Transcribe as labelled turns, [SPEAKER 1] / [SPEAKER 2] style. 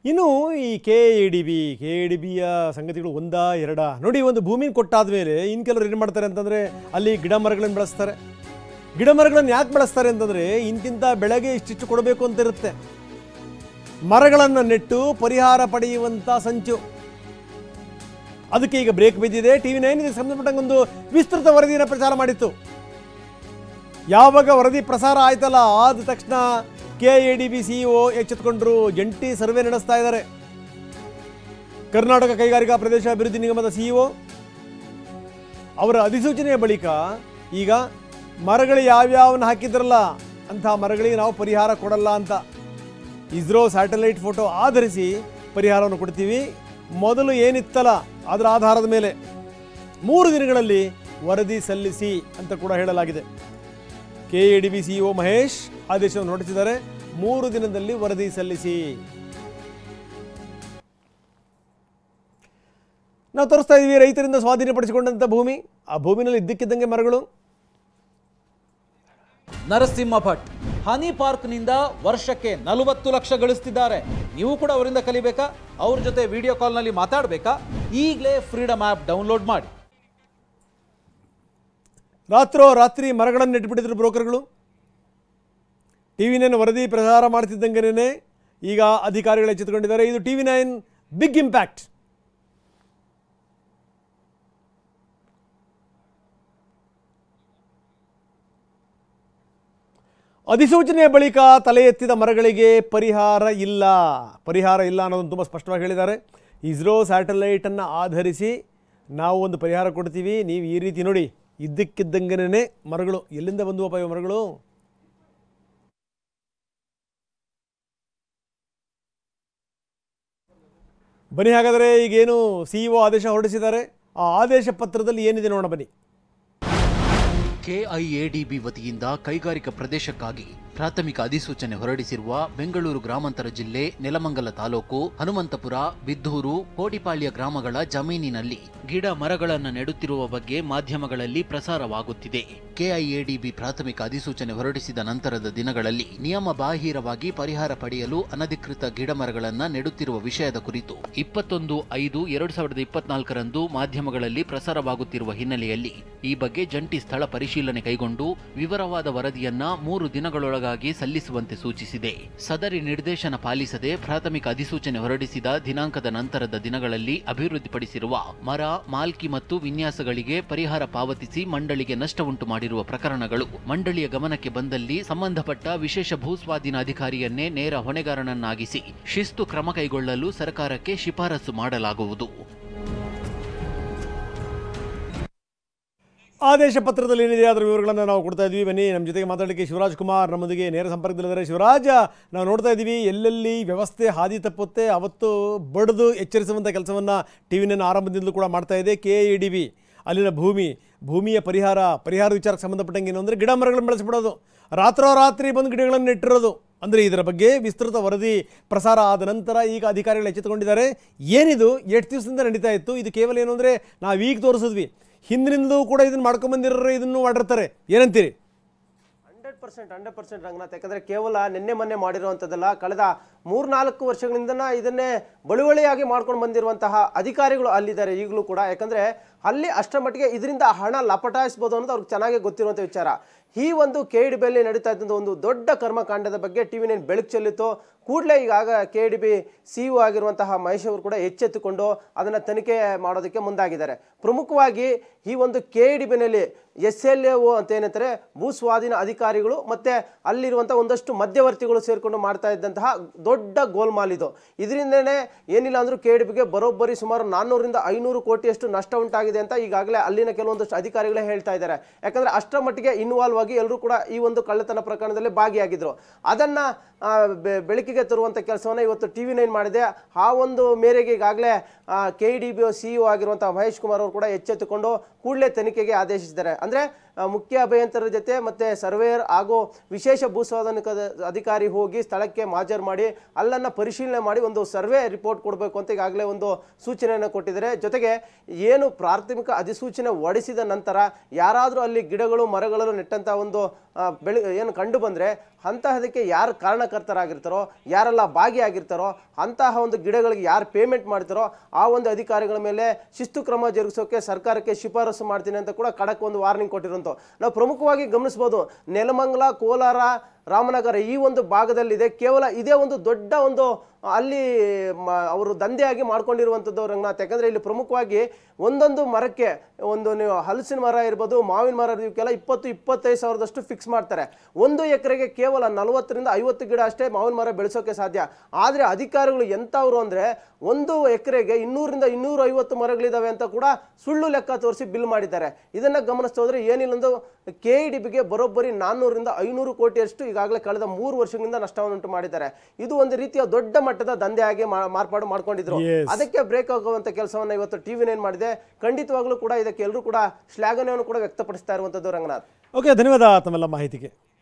[SPEAKER 1] ಇನ್ನು ಈ K A D ಬಿಯ ಸಂಗತಿಗಳು ಒಂದಾ ಎರಡಾ ನೋಡಿ. ಒಂದು ಭೂಮಿನ ಕೊಟ್ಟಾದ ಮೇಲೆ ಇನ್ನು ಕೆಲವರು ಏನು ಮಾಡ್ತಾರೆ ಅಂತಂದರೆ ಅಲ್ಲಿ ಗಿಡ ಮರಗಳನ್ನು ಬೆಳೆಸ್ತಾರೆ. ಗಿಡ ಮರಗಳನ್ನು ಯಾಕೆ ಬೆಳೆಸ್ತಾರೆ ಅಂತಂದರೆ ಇಂತಿಂಥ ಬೆಳೆಗೆ ಇಷ್ಟಿಷ್ಟು ಕೊಡಬೇಕು ಅಂತ ಇರುತ್ತೆ. ಮರಗಳನ್ನು ನೆಟ್ಟು ಪರಿಹಾರ ಪಡೆಯುವಂಥ ಸಂಚು. ಅದಕ್ಕೆ ಈಗ ಬ್ರೇಕ್ ಬಿದ್ದಿದೆ. TV9 ಇದಕ್ಕೆ ಸಂಬಂಧಪಟ್ಟಂಗೆ ಒಂದು ವಿಸ್ತೃತ ವರದಿಯನ್ನು ಪ್ರಚಾರ ಮಾಡಿತ್ತು. ಯಾವಾಗ ವರದಿ ಪ್ರಸಾರ ಆಯ್ತಲ್ಲ ಆದ ತಕ್ಷಣ KADB CEO ಎಚ್ಚೆತ್ತುಕೊಂಡ್ರು. ಜಂಟಿ ಸರ್ವೆ ನಡೆಸ್ತಾ ಇದ್ದಾರೆ. ಕರ್ನಾಟಕ ಕೈಗಾರಿಕಾ ಪ್ರದೇಶ ಅಭಿವೃದ್ಧಿ ನಿಗಮದ CEO ಅವರ ಅಧಿಸೂಚನೆಯ ಬಳಿಕ ಈಗ ಮರಗಳು ಯಾವ್ಯಾವನ್ನ ಹಾಕಿದ್ರಲ್ಲ ಅಂಥ ಮರಗಳಿಗೆ ನಾವು ಪರಿಹಾರ ಕೊಡಲ್ಲ ಅಂತ ಇಸ್ರೋ ಸ್ಯಾಟಲೈಟ್ ಫೋಟೋ ಆಧರಿಸಿ ಪರಿಹಾರವನ್ನು ಕೊಡ್ತೀವಿ. ಮೊದಲು ಏನಿತ್ತಲ್ಲ ಅದರ ಆಧಾರದ ಮೇಲೆ 3 ದಿನಗಳಲ್ಲಿ ವರದಿ ಸಲ್ಲಿಸಿ ಅಂತ ಕೂಡ ಹೇಳಲಾಗಿದೆ. KADB CEO ಮಹೇಶ್ ಆದೇಶವನ್ನು ಹೊರಡಿಸಿದ್ದಾರೆ. 3 ದಿನದಲ್ಲಿ ವರದಿ ಸಲ್ಲಿಸಿ. ನಾವು ತೋರಿಸ್ತಾ ಇದ್ದೀವಿ ರೈತರಿಂದ ಸ್ವಾಧೀನಪಡಿಸಿಕೊಂಡಂಥ ಭೂಮಿ. ಆ ಭೂಮಿನಲ್ಲಿ ಇದ್ದಕ್ಕಿದ್ದಂಗೆ ಮರಗಳು.
[SPEAKER 2] ನರಸಿಂಹ ಭಟ್ ಹನಿ ಪಾರ್ಕ್ನಿಂದ ವರ್ಷಕ್ಕೆ 40 ಲಕ್ಷ ಗಳಿಸ್ತಿದ್ದಾರೆ. ನೀವು ಕೂಡ ಅವರಿಂದ ಕಲಿಬೇಕಾ? ಅವ್ರ ಜೊತೆ ವಿಡಿಯೋ ಕಾಲ್ನಲ್ಲಿ ಮಾತಾಡಬೇಕಾ? ಈಗಲೇ ಫ್ರೀಡಮ್ ಆ್ಯಪ್ ಡೌನ್ಲೋಡ್ ಮಾಡಿ.
[SPEAKER 1] ರಾತ್ರಿ ಮರಗಳನ್ನು ನೆಟ್ಟುಬಿಟ್ಟಿದ್ರು ಬ್ರೋಕರ್ಗಳು. TV9 ವರದಿ ಪ್ರಸಾರ ಮಾಡ್ತಿದ್ದಂಗೆನೇ ಈಗ ಅಧಿಕಾರಿಗಳು ಎಚ್ಚೆತ್ತುಕೊಂಡಿದ್ದಾರೆ. ಇದು TV9 ಬಿಗ್ ಇಂಪ್ಯಾಕ್ಟ್. ಅಧಿಸೂಚನೆಯ ಬಳಿಕ ತಲೆ ಎತ್ತಿದ ಮರಗಳಿಗೆ ಪರಿಹಾರ ಇಲ್ಲ ಅನ್ನೋದನ್ನು ತುಂಬ ಸ್ಪಷ್ಟವಾಗಿ ಹೇಳಿದ್ದಾರೆ. ಇಸ್ರೋ ಸ್ಯಾಟಲೈಟನ್ನು ಆಧರಿಸಿ ನಾವು ಒಂದು ಪರಿಹಾರ ಕೊಡ್ತೀವಿ, ನೀವು ಈ ರೀತಿ ನೋಡಿ ಇದ್ದಕ್ಕಿದ್ದಂಗೆನೇ ಮರಗಳು. ಎಲ್ಲಿಂದ ಬಂದುವಪ್ಪ ಇವು ಮರಗಳು? ಬನ್ನಿ ಹಾಗಾದರೆ ಈಗೇನು CEO ಆದೇಶ ಹೊರಡಿಸಿದ್ದಾರೆ, ಆ ಆದೇಶ ಪತ್ರದಲ್ಲಿ ಏನಿದೆ ನೋಡೋಣ ಬನ್ನಿ.
[SPEAKER 3] KIADB ವತಿಯಿಂದ ಕೈಗಾರಿಕಾ ಪ್ರದೇಶಕ್ಕಾಗಿ ಪ್ರಾಥಮಿಕ ಅಧಿಸೂಚನೆ ಹೊರಡಿಸಿರುವ ಬೆಂಗಳೂರು ಗ್ರಾಮಾಂತರ ಜಿಲ್ಲೆ ನೆಲಮಂಗಲ ತಾಲೂಕು ಹನುಮಂತಪುರ, ಬಿದ್ದೂರು, ಕೋಡಿಪಾಳ್ಯ ಗ್ರಾಮಗಳ ಜಮೀನಿನಲ್ಲಿ ಗಿಡ ಮರಗಳನ್ನು ನೆಡುತ್ತಿರುವ ಬಗ್ಗೆ ಮಾಧ್ಯಮಗಳಲ್ಲಿ ಪ್ರಸಾರವಾಗುತ್ತಿದೆ. KIADB ಪ್ರಾಥಮಿಕ ಅಧಿಸೂಚನೆ ಹೊರಡಿಸಿದ ನಂತರದ ದಿನಗಳಲ್ಲಿ ನಿಯಮ ಬಾಹಿರವಾಗಿ ಪರಿಹಾರ ಪಡೆಯಲು ಅನಧಿಕೃತ ಗಿಡ ಮರಗಳನ್ನು ನೆಡುತ್ತಿರುವ ವಿಷಯದ ಕುರಿತು 21/5/2024 ಮಾಧ್ಯಮಗಳಲ್ಲಿ ಪ್ರಸಾರವಾಗುತ್ತಿರುವ ಹಿನ್ನೆಲೆಯಲ್ಲಿ ಈ ಬಗ್ಗೆ ಜಂಟಿ ಸ್ಥಳ ಪರಿಶೀಲನೆ ಕೈಗೊಂಡು ವಿವರವಾದ ವರದಿಯನ್ನ 3 ದಿನಗಳೊಳಗಾಗಿ ಸಲ್ಲಿಸುವಂತೆ ಸೂಚಿಸಿದೆ. ಸದರಿ ನಿರ್ದೇಶನ ಪಾಲಿಸದೆ ಪ್ರಾಥಮಿಕ ಅಧಿಸೂಚನೆ ಹೊರಡಿಸಿದ ದಿನಾಂಕದ ನಂತರದ ದಿನಗಳಲ್ಲಿ ಅಭಿವೃದ್ಧಿಪಡಿಸಿರುವ ಮರ, ಮಾಲ್ಕಿ ಮತ್ತು ವಿನ್ಯಾಸಗಳಿಗೆ ಪರಿಹಾರ ಪಾವತಿಸಿ ಮಂಡಳಿಗೆ ನಷ್ಟವುಂಟು ಮಾಡಿರುವ ಪ್ರಕರಣಗಳು ಮಂಡಳಿಯ ಗಮನಕ್ಕೆ ಬಂದಲ್ಲಿ ಸಂಬಂಧಪಟ್ಟ ವಿಶೇಷ ಭೂಸ್ವಾಧೀನ ಅಧಿಕಾರಿಯನ್ನೇ ನೇರ ಹೊಣೆಗಾರನನ್ನಾಗಿಸಿ ಶಿಸ್ತು ಕ್ರಮ ಕೈಗೊಳ್ಳಲು ಸರ್ಕಾರಕ್ಕೆ ಶಿಫಾರಸು ಮಾಡಲಾಗುವುದು.
[SPEAKER 1] ಆದೇಶ ಪತ್ರದಲ್ಲಿ ಏನಿದೆ ಅದರ ವಿವರಗಳನ್ನು ನಾವು ಕೊಡ್ತಾ ಇದ್ವಿ. ಬನ್ನಿ, ನಮ್ಮ ಜೊತೆಗೆ ಮಾತಾಡಲಿಕ್ಕೆ ಶಿವರಾಜ್ ಕುಮಾರ್ ನಮ್ಮೊಂದಿಗೆ ನೇರ ಸಂಪರ್ಕದಲ್ಲಿದ್ದಾರೆ. ಶಿವರಾಜ್, ನಾವು ನೋಡ್ತಾ ಇದ್ದೀವಿ ಎಲ್ಲೆಲ್ಲಿ ವ್ಯವಸ್ಥೆ ಹಾದಿ ತಪ್ಪುತ್ತೆ ಅವತ್ತು ಬಡಿದು ಎಚ್ಚರಿಸುವಂಥ ಕೆಲಸವನ್ನು TV9 ಆರಂಭದಿಂದಲೂ ಕೂಡ ಮಾಡ್ತಾ ಇದೆ. KADB ಅಲ್ಲಿನ ಭೂಮಿಯ ಪರಿಹಾರ ವಿಚಾರಕ್ಕೆ ಸಂಬಂಧಪಟ್ಟಂಗೆ ಏನು ಅಂದರೆ ಗಿಡ ಮರಗಳನ್ನು ಬೆಳೆಸ್ಬಿಡೋದು, ರಾತ್ರಿ ಬಂದು ಗಿಡಗಳನ್ನು ನೆಟ್ಟಿರೋದು. ಅಂದರೆ ಇದರ ಬಗ್ಗೆ ವಿಸ್ತೃತ ವರದಿ ಪ್ರಸಾರ ಆದ ನಂತರ ಈಗ ಅಧಿಕಾರಿಗಳು ಎಚ್ಚೆತ್ತುಕೊಂಡಿದ್ದಾರೆ. ಏನಿದು 8 ದಿವಸದಿಂದ ನಡೀತಾ ಇತ್ತು, ಇದು ಕೇವಲ ಏನು ಅಂದರೆ ನಾವೀಗ ತೋರಿಸಿದ್ವಿ, ಹಿಂದಿನಿಂದಲೂ ಕೂಡ ಇದನ್ನು ಮಾಡ್ಕೊಂಬಂದಿರೋರು ಇದನ್ನು ಮಾಡಿರ್ತಾರೆ. ಏನಂತೀರಿ?
[SPEAKER 4] 100% ರಂಗನಾಥ್. ಯಾಕಂದರೆ ಕೇವಲ ನಿನ್ನೆ ಮೊನ್ನೆ ಮಾಡಿರುವಂಥದ್ದಲ್ಲ, ಕಳೆದ 3-4 ವರ್ಷಗಳಿಂದ ಇದನ್ನೇ ಬಳುವಳಿಯಾಗಿ ಮಾಡ್ಕೊಂಡು ಬಂದಿರುವಂತಹ ಅಧಿಕಾರಿಗಳು ಅಲ್ಲಿದ್ದಾರೆ ಈಗಲೂ ಕೂಡ. ಯಾಕಂದರೆ ಅಲ್ಲಿ ಅಷ್ಟರ ಮಟ್ಟಿಗೆ ಇದರಿಂದ ಹಣ ಲಪಟಾಯಿಸ್ಬೋದು ಅನ್ನೋದು ಅವ್ರಿಗೆ ಚೆನ್ನಾಗಿ ಗೊತ್ತಿರುವಂಥ ವಿಚಾರ. ಈ ಒಂದು KADBಯಲ್ಲಿ ನಡೀತಾ ಇದ್ದಂಥ ಒಂದು ದೊಡ್ಡ ಕರ್ಮಕಾಂಡದ ಬಗ್ಗೆ TV9 ಬೆಳಕು ಚೆಲ್ಲಿತ್ತು. ಕೂಡಲೇ ಈಗಾಗ KADB CEO ಆಗಿರುವಂತಹ ಮಹೇಶ್ ಅವರು ಕೂಡ ಎಚ್ಚೆತ್ತುಕೊಂಡು ಅದನ್ನು ತನಿಖೆ ಮಾಡೋದಕ್ಕೆ ಮುಂದಾಗಿದ್ದಾರೆ. ಪ್ರಮುಖವಾಗಿ ಈ ಒಂದು KADBನಲ್ಲಿ SLAO ಅಂತ ಏನಂತಾರೆ, ಭೂ ಸ್ವಾಧೀನ ಅಧಿಕಾರಿಗಳು ಮತ್ತು ಅಲ್ಲಿರುವಂಥ ಒಂದಷ್ಟು ಮಧ್ಯವರ್ತಿಗಳು ಸೇರಿಕೊಂಡು ಮಾಡ್ತಾ ಇದ್ದಂತಹ ದೊಡ್ಡ ಗೋಲ್ಮಾಲ್ ಇದು. ಇದರಿಂದನೇ ಏನಿಲ್ಲ ಅಂದರೂ KADBಗೆ ಬರೋಬ್ಬರಿ ಸುಮಾರು 400-500 ಕೋಟಿಯಷ್ಟು ನಷ್ಟ ಉಂಟಾಗಿದೆ ಅಂತ ಈಗಾಗಲೇ ಅಲ್ಲಿನ ಕೆಲವೊಂದಷ್ಟು ಅಧಿಕಾರಿಗಳೇ ಹೇಳ್ತಾ ಇದ್ದಾರೆ. ಯಾಕಂದರೆ ಅಷ್ಟರ ಮಟ್ಟಿಗೆ ಇನ್ವಾಲ್ವ್ ಆಗಿ ಎಲ್ಲರೂ ಕೂಡ ಈ ಒಂದು ಕಳ್ಳತನ ಪ್ರಕರಣದಲ್ಲಿ ಭಾಗಿಯಾಗಿದ್ದರು. ಅದನ್ನು ಬೆಳಕಿಗೆ ತರುವಂಥ ಕೆಲಸವನ್ನು ಇವತ್ತು TV9 ಮಾಡಿದೆ. ಆ ಒಂದು ಮೇರೆಗೆ ಈಗಾಗಲೇ KADB CEO ಆಗಿರುವಂಥ ಮಹೇಶ್ ಕುಮಾರ್ ಅವರು ಕೂಡ ಎಚ್ಚೆತ್ತುಕೊಂಡು ಕೂಡಲೇ ತನಿಖೆಗೆ ಆದೇಶಿಸಿದ್ದಾರೆ. ಅಂದರೆ ಮುಖ್ಯ ಅಭಿಯಂತರರ ಜೊತೆ ಮತ್ತು ಸರ್ವೇಯರ್ ಹಾಗೂ ವಿಶೇಷ ಭೂಸ್ವಾಧೀನ ಅಧಿಕಾರಿ ಹೋಗಿ ಸ್ಥಳಕ್ಕೆ ಹಾಜರು ಮಾಡಿ ಅಲ್ಲನ್ನು ಪರಿಶೀಲನೆ ಮಾಡಿ ಒಂದು ಸರ್ವೆ ರಿಪೋರ್ಟ್ ಕೊಡಬೇಕು ಅಂತ ಈಗಾಗಲೇ ಒಂದು ಸೂಚನೆಯನ್ನು ಕೊಟ್ಟಿದ್ದಾರೆ. ಜೊತೆಗೆ ಏನು ಪ್ರಾಥಮಿಕ ಅಧಿಸೂಚನೆ ಹೊರಡಿಸಿದ ನಂತರ ಯಾರಾದರೂ ಅಲ್ಲಿ ಗಿಡಗಳು ಮರಗಳನ್ನು ನೆಟ್ಟಂಥ ಒಂದು ಏನು ಕಂಡು ಬಂದರೆ ಅಂತಹದಕ್ಕೆ ಯಾರು ಕಾರಣಕರ್ತರಾಗಿರ್ತಾರೋ, ಯಾರೆಲ್ಲ ಭಾಗಿಯಾಗಿರ್ತಾರೋ ಅಂತಹ ಒಂದು ಗಿಡಗಳಿಗೆ ಯಾರು ಪೇಮೆಂಟ್ ಮಾಡ್ತಾರೋ ಆ ಒಂದು ಅಧಿಕಾರಿಗಳ ಮೇಲೆ ಶಿಸ್ತು ಕ್ರಮ ಜರುಗಿಸೋಕೆ ಸರ್ಕಾರಕ್ಕೆ ಶಿಫಾರಸು ಮಾಡ್ತೀನಿ ಅಂತ ಕೂಡ ಖಡಕ್ ಒಂದು ವಾರ್ನಿಂಗ್ ಕೊಟ್ಟಿರೋಂಥ ನಾವು ಪ್ರಮುಖವಾಗಿ ಗಮನಿಸ್ಬೋದು. ನೆಲಮಂಗಲ, ಕೋಲಾರ, ರಾಮನಗರ ಈ ಒಂದು ಭಾಗದಲ್ಲಿದೆ. ಕೇವಲ ಇದೇ ಒಂದು ದೊಡ್ಡ ಒಂದು ಅಲ್ಲಿ ಅವರು ದಂಧೆಯಾಗಿ ಮಾಡ್ಕೊಂಡಿರುವಂಥದ್ದು ರಂಗನಾಥ್. ಯಾಕಂದರೆ ಇಲ್ಲಿ ಪ್ರಮುಖವಾಗಿ ಒಂದೊಂದು ಮರಕ್ಕೆ ಒಂದು ನೀವು ಹಲಸಿನ ಮರ ಇರ್ಬೋದು, ಮಾವಿನ ಮರ ಇವಕ್ಕೆಲ್ಲ 20-25 ಸಾವಿರದಷ್ಟು ಫಿಕ್ಸ್ ಮಾಡ್ತಾರೆ. 1 ಎಕರೆಗೆ ಕೇವಲ 40ರಿಂದ 50 ಗಿಡ ಅಷ್ಟೇ ಮಾವಿನ ಮರ ಬೆಳೆಸೋಕೆ ಸಾಧ್ಯ. ಆದರೆ ಅಧಿಕಾರಿಗಳು ಎಂಥವ್ರು ಅಂದರೆ 1 ಎಕರೆಗೆ 200ರಿಂದ 250 ಮರಗಳಿದ್ದಾವೆ ಅಂತ ಕೂಡ ಸುಳ್ಳು ಲೆಕ್ಕ ತೋರಿಸಿ ಬಿಲ್ ಮಾಡಿದ್ದಾರೆ. ಇದನ್ನು ಗಮನಿಸ್ತಾ ಹೋದರೆ ಏನಿಲ್ಲೊಂದು KEDBಗೆ ಬರೋಬ್ಬರಿ 400ರಿಂದ 500 ಕೋಟಿಯಷ್ಟು ಈಗಾಗಲೇ ಕಳೆದ 3 ವರ್ಷಗಳಿಂದ ನಷ್ಟವನ್ನುಂಟು ಮಾಡಿದ್ದಾರೆ. ಇದು ಒಂದು ರೀತಿಯ ದೊಡ್ಡ ಮಟ್ಟದ ದಂಧೆಯಾಗಿ ಮಾರ್ಪಾಡು ಮಾಡ್ಕೊಂಡಿದ್ರು. ಅದಕ್ಕೆ ಬ್ರೇಕ್ ಆಗುವಂತ ಕೆಲಸವನ್ನ ಇವತ್ತು TV9 ಮಾಡಿದೆ. ಖಂಡಿತವಾಗ್ಲೂ ಕೂಡ ಇದಕ್ಕೆ ಎಲ್ಲರೂ ಕೂಡ ಶ್ಲಾಘನೆಯನ್ನು ಕೂಡ ವ್ಯಕ್ತಪಡಿಸ್ತಾ ಇರುವಂತದ್ದು ರಂಗನಾಥ್.
[SPEAKER 1] ಓಕೆ, ಧನ್ಯವಾದ ತಮ್ಮೆಲ್ಲ ಮಾಹಿತಿಗೆ.